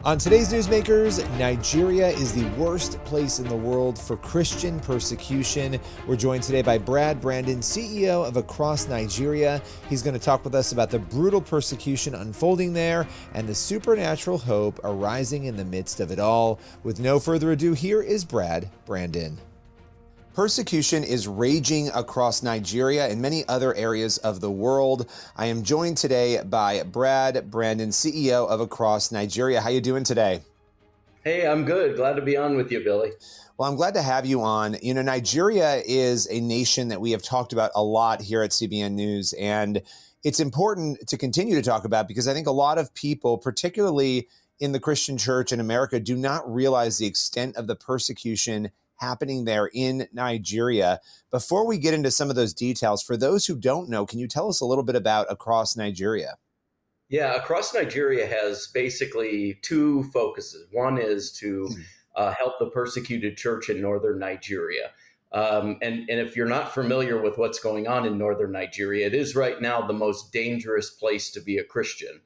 On today's Newsmakers, Nigeria is the worst place in the world for Christian persecution. We're joined today by Brad Brandon, CEO of Across Nigeria. He's going to talk with us about the brutal persecution unfolding there and the supernatural hope arising in the midst of it all. With no further ado, here is Brad Brandon. Persecution is raging across Nigeria and many other areas of the world. I am joined today by Brad Brandon, CEO of Across Nigeria. How you doing today? Hey, I'm good. Glad to be on with you, Billy. Well, I'm glad to have you on. You know, Nigeria is a nation that we have talked about a lot here at CBN News, and it's important to continue to talk about because I think a lot of people, particularly in the Christian church in America, do not realize the extent of the persecution happening there in Nigeria. Before we get into some of those details, for those who don't know, can you tell us a little bit about Across Nigeria? Yeah, Across Nigeria has basically two focuses. One is to help the persecuted church in northern Nigeria. And if you're not familiar with what's going on in northern Nigeria, it is right now the most dangerous place to be a Christian.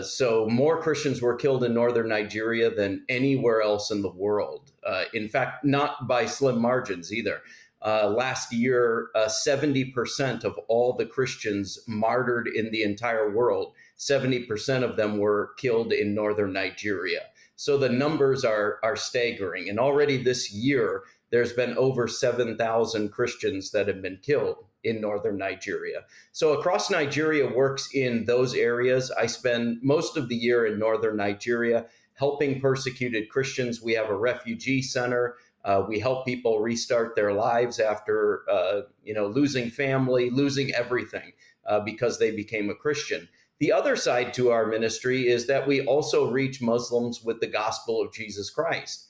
So more Christians were killed in northern Nigeria than anywhere else in the world. In fact, not by slim margins either. Last year, 70% of all the Christians martyred in the entire world, 70% of them were killed in northern Nigeria. So the numbers are staggering. And already this year, there's been over 7,000 Christians that have been killed in northern Nigeria. So Across Nigeria works in those areas. I spend most of the year in northern Nigeria helping persecuted Christians. We have a refugee center. We help people restart their lives after, losing family, losing everything because they became a Christian. The other side to our ministry is that we also reach Muslims with the gospel of Jesus Christ.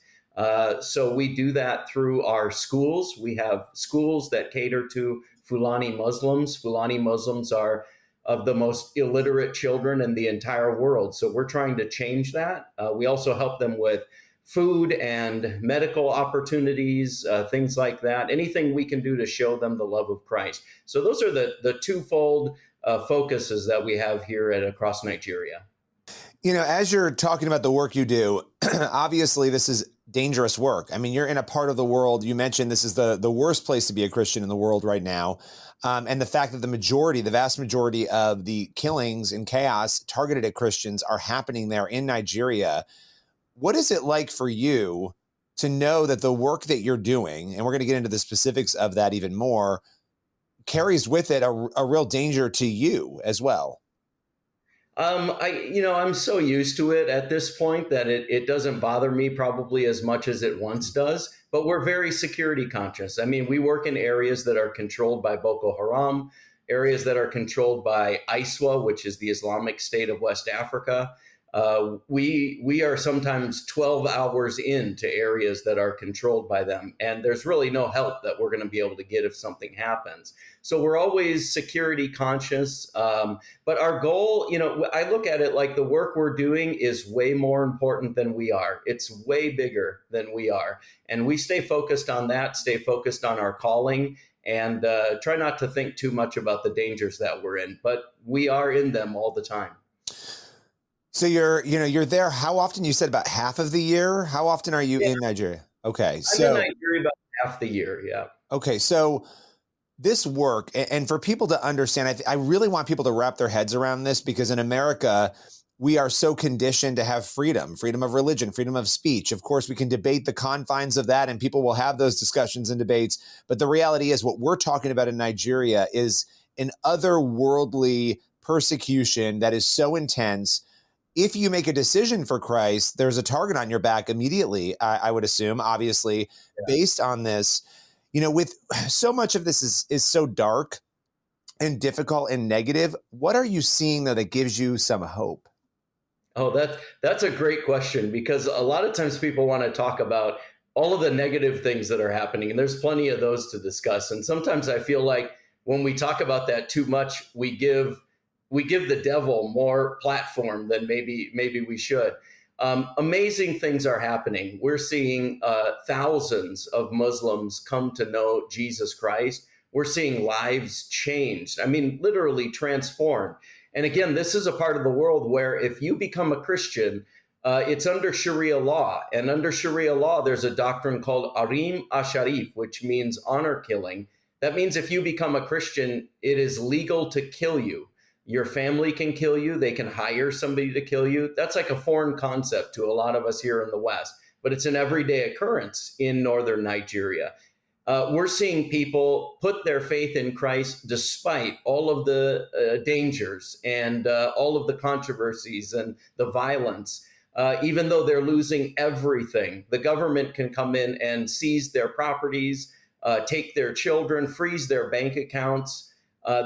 So we do that through our schools. We have schools that cater to Fulani Muslims. Fulani Muslims are of the most illiterate children in the entire world. So we're trying to change that. We also help them with food and medical opportunities, things like that, anything we can do to show them the love of Christ. So those are the twofold focuses that we have here at Across Nigeria. You know, as you're talking about the work you do, obviously this is dangerous work. I mean, you're in a part of the world, you mentioned this is the worst place to be a Christian in the world right now. And the fact that the vast majority of the killings and chaos targeted at Christians are happening there in Nigeria. What is it like for you to know that the work that you're doing, and we're going to get into the specifics of that even more, carries with it a real danger to you as well? I'm so used to it at this point that it doesn't bother me probably as much as it once does, but we're very security conscious. I mean, we work in areas that are controlled by Boko Haram, areas that are controlled by ISWA, which is the Islamic State of West Africa. We are sometimes 12 hours into areas that are controlled by them, and there's really no help that we're going to be able to get if something happens. So we're always security conscious. But our goal, I look at it like the work we're doing is way more important than we are. It's way bigger than we are. And we stay focused on that, stay focused on our calling, and try not to think too much about the dangers that we're in. But we are in them all the time. So you're there. How often? You said about half of the year. How often are you in Nigeria? Okay. I'm in Nigeria about half the year. Yeah. Okay. So this work, and for people to understand, I really want people to wrap their heads around this, because in America, we are so conditioned to have freedom of religion, freedom of speech. Of course, we can debate the confines of that, and people will have those discussions and debates. But the reality is what we're talking about in Nigeria is an otherworldly persecution that is so intense. If you make a decision for Christ, there's a target on your back immediately, I would assume, obviously, based on this. With so much of this is so dark and difficult and negative, what are you seeing, though, that gives you some hope? Oh, that's a great question, because a lot of times people want to talk about all of the negative things that are happening, and there's plenty of those to discuss. And sometimes I feel like when we talk about that too much, we give the devil more platform than maybe we should. Amazing things are happening. We're seeing thousands of Muslims come to know Jesus Christ. We're seeing lives changed. I mean, literally transformed. And again, this is a part of the world where if you become a Christian, it's under Sharia law. And under Sharia law, there's a doctrine called Arim Asharif, which means honor killing. That means if you become a Christian, it is legal to kill you. Your family can kill you. They can hire somebody to kill you. That's like a foreign concept to a lot of us here in the West, but it's an everyday occurrence in northern Nigeria. We're seeing people put their faith in Christ despite all of the dangers and all of the controversies and the violence. Even though they're losing everything, the government can come in and seize their properties, take their children, freeze their bank accounts.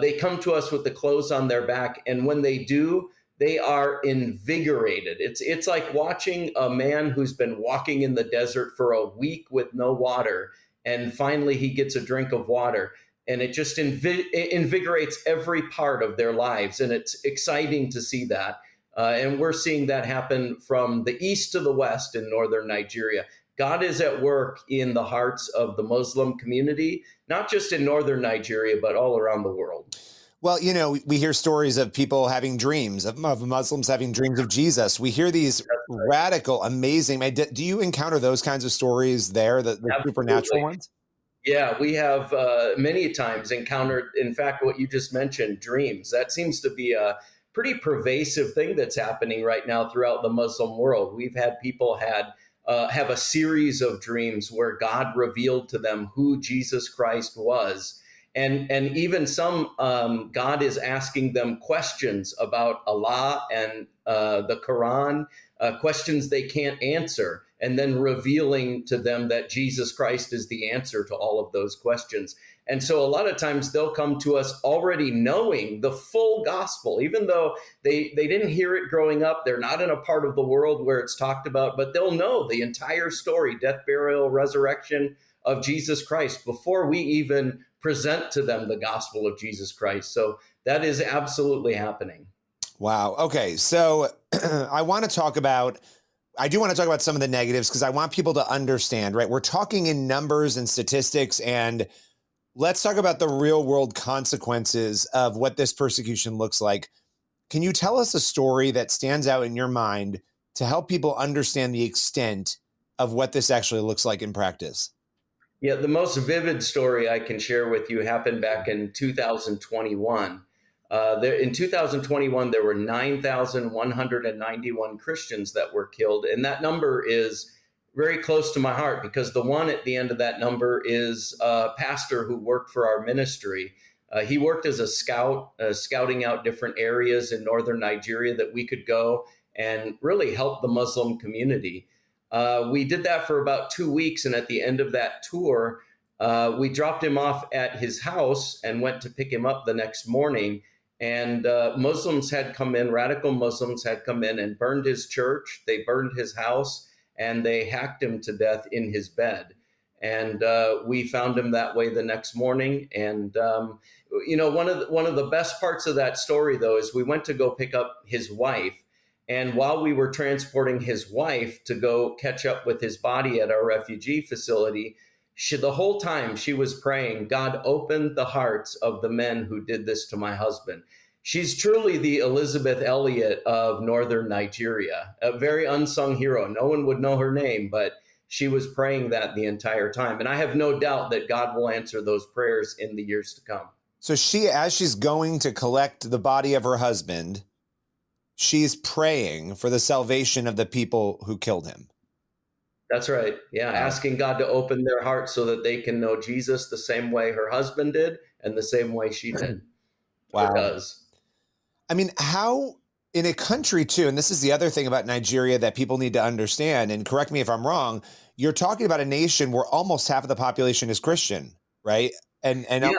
They come to us with the clothes on their back, and when they do, they are invigorated. It's like watching a man who's been walking in the desert for a week with no water, and finally he gets a drink of water, and it just invigorates every part of their lives, and it's exciting to see that. And we're seeing that happen from the east to the west in northern Nigeria. God is at work in the hearts of the Muslim community, not just in northern Nigeria, but all around the world. Well, we hear stories of people having dreams, of Muslims having dreams of Jesus. We hear these radical, amazing. Do you encounter those kinds of stories there, the supernatural ones? Yeah, we have many times encountered, in fact, what you just mentioned, dreams. That seems to be a pretty pervasive thing that's happening right now throughout the Muslim world. We've had people have a series of dreams where God revealed to them who Jesus Christ was. And even some, God is asking them questions about Allah and the Quran, questions they can't answer, and then revealing to them that Jesus Christ is the answer to all of those questions. And so a lot of times they'll come to us already knowing the full gospel, even though they didn't hear it growing up. They're not in a part of the world where it's talked about, but they'll know the entire story, death, burial, resurrection of Jesus Christ before we even present to them the gospel of Jesus Christ. So that is absolutely happening. Wow. Okay. So I do want to talk about some of the negatives because I want people to understand, right? We're talking in numbers and statistics, and let's talk about the real world consequences of what this persecution looks like. Can you tell us a story that stands out in your mind to help people understand the extent of what this actually looks like in practice? Yeah, the most vivid story I can share with you happened back in 2021. In 2021, there were 9,191 Christians that were killed. And that number is very close to my heart because the one at the end of that number is a pastor who worked for our ministry. He worked as a scout, scouting out different areas in northern Nigeria that we could go and really help the Muslim community. We did that for about 2 weeks. And at the end of that tour, we dropped him off at his house and went to pick him up the next morning. And Muslims had come in, radical Muslims had come in and burned his church. They burned his house and they hacked him to death in his bed. And we found him that way the next morning. And, one of the best parts of that story, though, is we went to go pick up his wife. And while we were transporting his wife to go catch up with his body at our refugee facility, the whole time she was praying, God, open the hearts of the men who did this to my husband. She's truly the Elizabeth Elliot of northern Nigeria, a very unsung hero. No one would know her name, but she was praying that the entire time. And I have no doubt that God will answer those prayers in the years to come. So as she's going to collect the body of her husband, she's praying for the salvation of the people who killed him. That's right. Yeah. Asking God to open their hearts so that they can know Jesus the same way her husband did and the same way she did. Wow. It does. I mean, how in a country too, and this is the other thing about Nigeria that people need to understand, and correct me if I'm wrong, you're talking about a nation where almost half of the population is Christian, right? And yeah,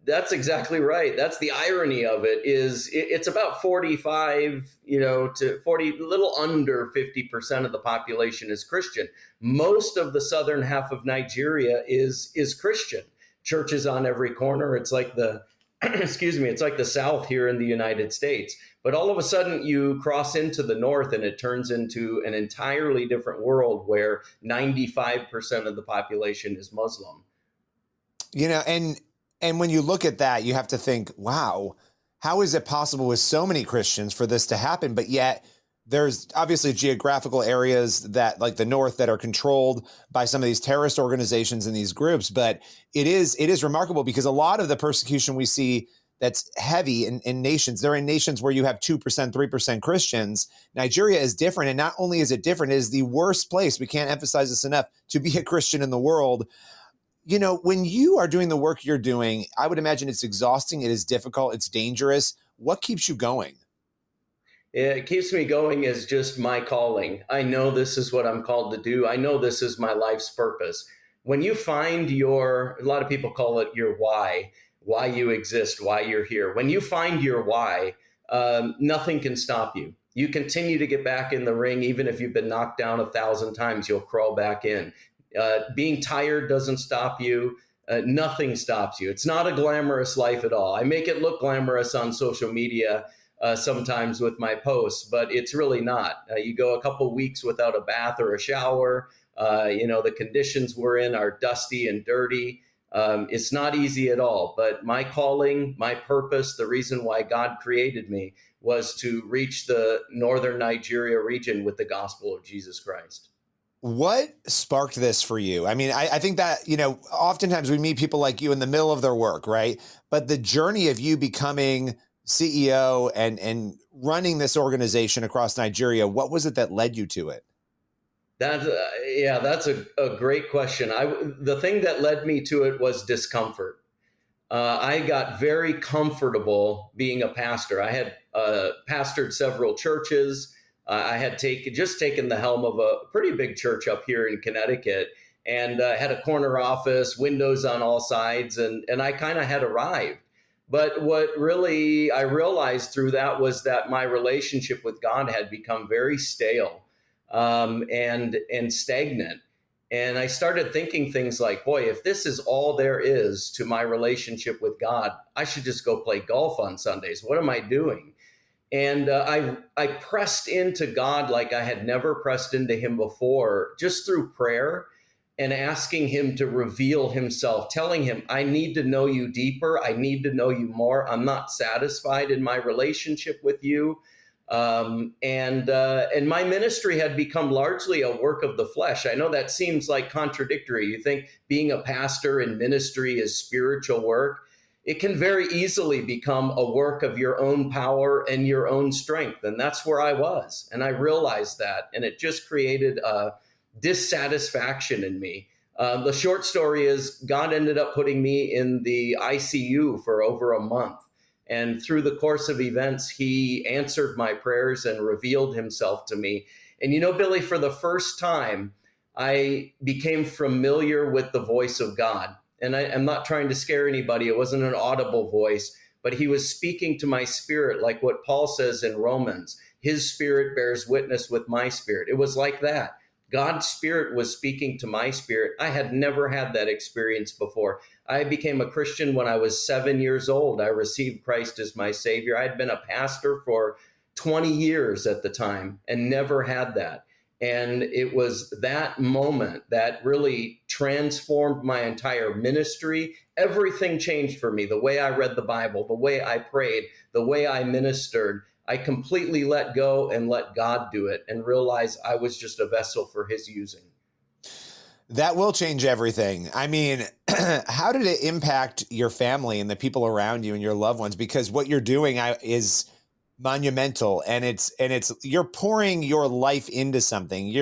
that's exactly right. That's the irony of it is it's about 45, to 40, little under 50% of the population is Christian. Most of the southern half of Nigeria is Christian. Churches on every corner. It's like it's like the South here in the United States. But all of a sudden you cross into the North and it turns into an entirely different world where 95% of the population is Muslim. And when you look at that, you have to think, wow, how is it possible with so many Christians for this to happen? But yet There's obviously geographical areas that like the North that are controlled by some of these terrorist organizations and these groups. But it is remarkable because a lot of the persecution we see that's heavy in nations, they're in nations where you have 2%, 3% Christians. Nigeria is different. And not only is it different, it is the worst place, we can't emphasize this enough, to be a Christian in the world. When you are doing the work you're doing, I would imagine it's exhausting, it is difficult, it's dangerous. What keeps you going? It keeps me going is just my calling. I know this is what I'm called to do. I know this is my life's purpose. When you find a lot of people call it your why you exist, why you're here. When you find your why, nothing can stop you. You continue to get back in the ring, even if you've been knocked down 1,000 times, you'll crawl back in. Being tired doesn't stop you. Nothing stops you. It's not a glamorous life at all. I make it look glamorous on social media sometimes with my posts, but it's really not. You go a couple weeks without a bath or a shower. The conditions we're in are dusty and dirty. It's not easy at all, but my calling, my purpose, the reason why God created me was to reach the northern Nigeria region with the gospel of Jesus Christ. What sparked this for you? I mean, I think that, oftentimes we meet people like you in the middle of their work, right? But the journey of you becoming CEO and running this organization across Nigeria, what was it that led you to it? That's a great question. The thing that led me to it was discomfort. I got very comfortable being a pastor. I had pastored several churches. I had taken the helm of a pretty big church up here in Connecticut, and had a corner office, windows on all sides, and I kind of had arrived. But what really I realized through that was that my relationship with God had become very stale, and stagnant. And I started thinking things like, boy, if this is all there is to my relationship with God, I should just go play golf on Sundays. What am I doing? And I pressed into God like I had never pressed into him before, just through prayer and asking him to reveal himself, telling him, I need to know you deeper. I need to know you more. I'm not satisfied in my relationship with you. And my ministry had become largely a work of the flesh. I know that seems like contradictory. You think being a pastor in ministry is spiritual work. It can very easily become a work of your own power and your own strength. And that's where I was. And I realized that. And it just created a dissatisfaction in me. The short story is God ended up putting me in the ICU for over a month. And through the course of events, he answered my prayers and revealed himself to me. And Billy, for the first time, I became familiar with the voice of God. And I'm not trying to scare anybody. It wasn't an audible voice, but he was speaking to my spirit, like what Paul says in Romans. His spirit bears witness with my spirit. It was like that. God's spirit was speaking to my spirit. I had never had that experience before. I became a Christian when I was 7 years old. I received Christ as my Savior. I had been a pastor for 20 years at the time and never had that. And it was that moment that really transformed my entire ministry. Everything changed for me. The way I read the Bible, the way I prayed, the way I ministered. I completely let go and let God do it and realized I was just a vessel for his using. That will change everything. I mean, how did it impact your family and the people around you and your loved ones? Because what you're doing is monumental, and it's you're pouring your life into something.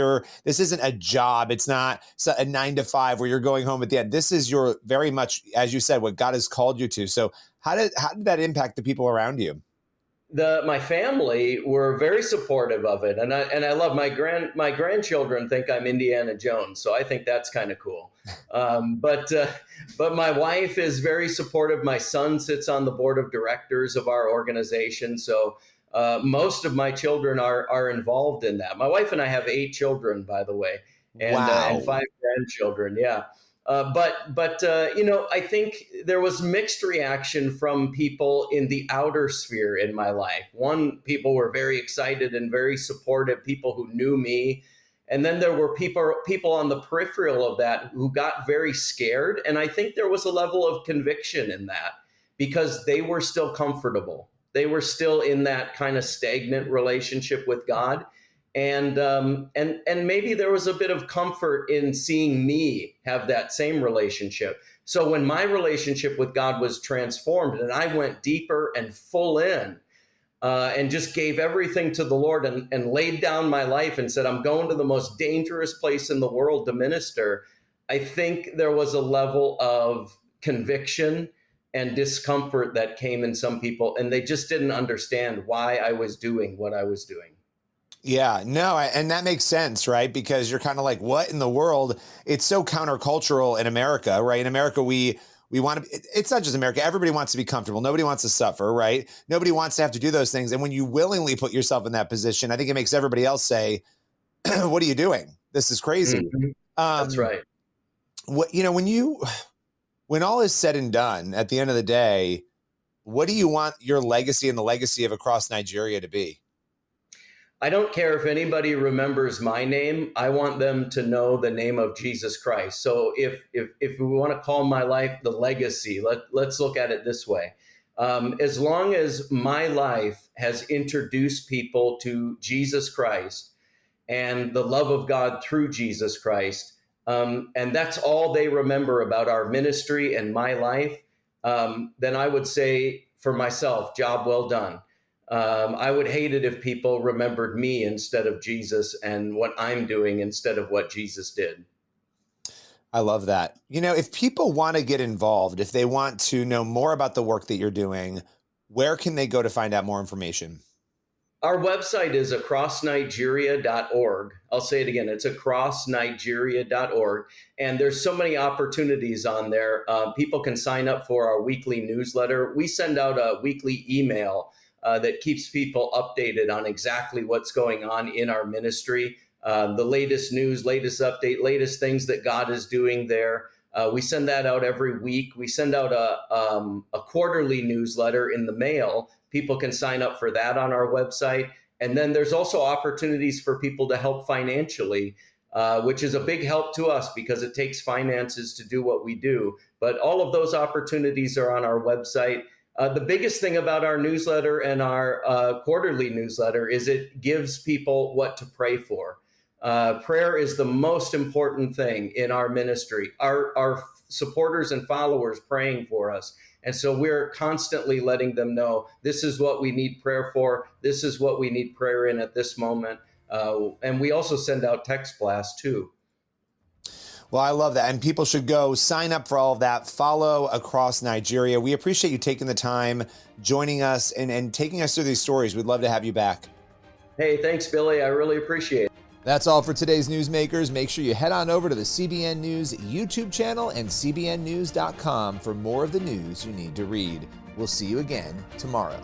This isn't a job. It's not a 9 to 5 where you're going home at the end. This is your very much, as you said, what God has called you to. So how did that impact the people around you? My family were very supportive of it, and I love my grandchildren think I'm Indiana Jones, so I think that's kind of cool. But my wife is very supportive. My son sits on the board of directors of our organization, so most of my children are involved in that. My wife and I have 8 children, by the way, and Wow. and 5 grandchildren. Yeah. I think there was mixed reaction from people in the outer sphere in my life. People were very excited and very supportive, people who knew me. And then there were people on the peripheral of that who got very scared. And I think there was a level of conviction in that because they were still comfortable. They were still in that kind of stagnant relationship with God. And maybe there was a bit of comfort in seeing me have that same relationship. So when my relationship with God was transformed and I went deeper and full in, and just gave everything to the Lord and laid down my life and said, I'm going to the most dangerous place in the world to minister, I think there was a level of conviction and discomfort that came in some people, and they just didn't understand why I was doing what I was doing. Yeah, no, and that makes sense, right? Because you're kind of like, what in the world? It's so countercultural in America, right? In America, we want to, it's not just America. Everybody wants to be comfortable. Nobody wants to suffer, right? Nobody wants to have to do those things. And when you willingly put yourself in that position, I think it makes everybody else say, what are you doing? This is crazy. Mm-hmm. That's right. When all is said and done, at the end of the day, what do you want your legacy and the legacy of Across Nigeria to be? I don't care if anybody remembers my name. I want them to know the name of Jesus Christ. So if we want to call my life the legacy, let's look at it this way. As long as my life has introduced people to Jesus Christ and the love of God through Jesus Christ, and that's all they remember about our ministry and my life, then I would say for myself, job well done. I would hate it if people remembered me instead of Jesus and what I'm doing instead of what Jesus did. I love that. If people want to get involved, if they want to know more about the work that you're doing, where can they go to find out more information? Our website is acrossnigeria.org. I'll say it again. It's acrossnigeria.org. And there's so many opportunities on there. People can sign up for our weekly newsletter. We send out a weekly email that keeps people updated on exactly what's going on in our ministry, the latest news, latest update, latest things that God is doing there. We send that out every week. We send out a quarterly newsletter in the mail. People can sign up for that on our website. And then there's also opportunities for people to help financially, which is a big help to us because it takes finances to do what we do. But all of those opportunities are on our website. The biggest thing about our newsletter and our quarterly newsletter is it gives people what to pray for. Prayer is the most important thing in our ministry. Our supporters and followers praying for us. And so we're constantly letting them know this is what we need prayer for. This is what we need prayer in at this moment. And we also send out text blasts too. Well, I love that. And people should go sign up for all of that. Follow Across Nigeria. We appreciate you taking the time, joining us and taking us through these stories. We'd love to have you back. Hey, thanks, Billy. I really appreciate it. That's all for today's Newsmakers. Make sure you head on over to the CBN News YouTube channel and cbnnews.com for more of the news you need to read. We'll see you again tomorrow.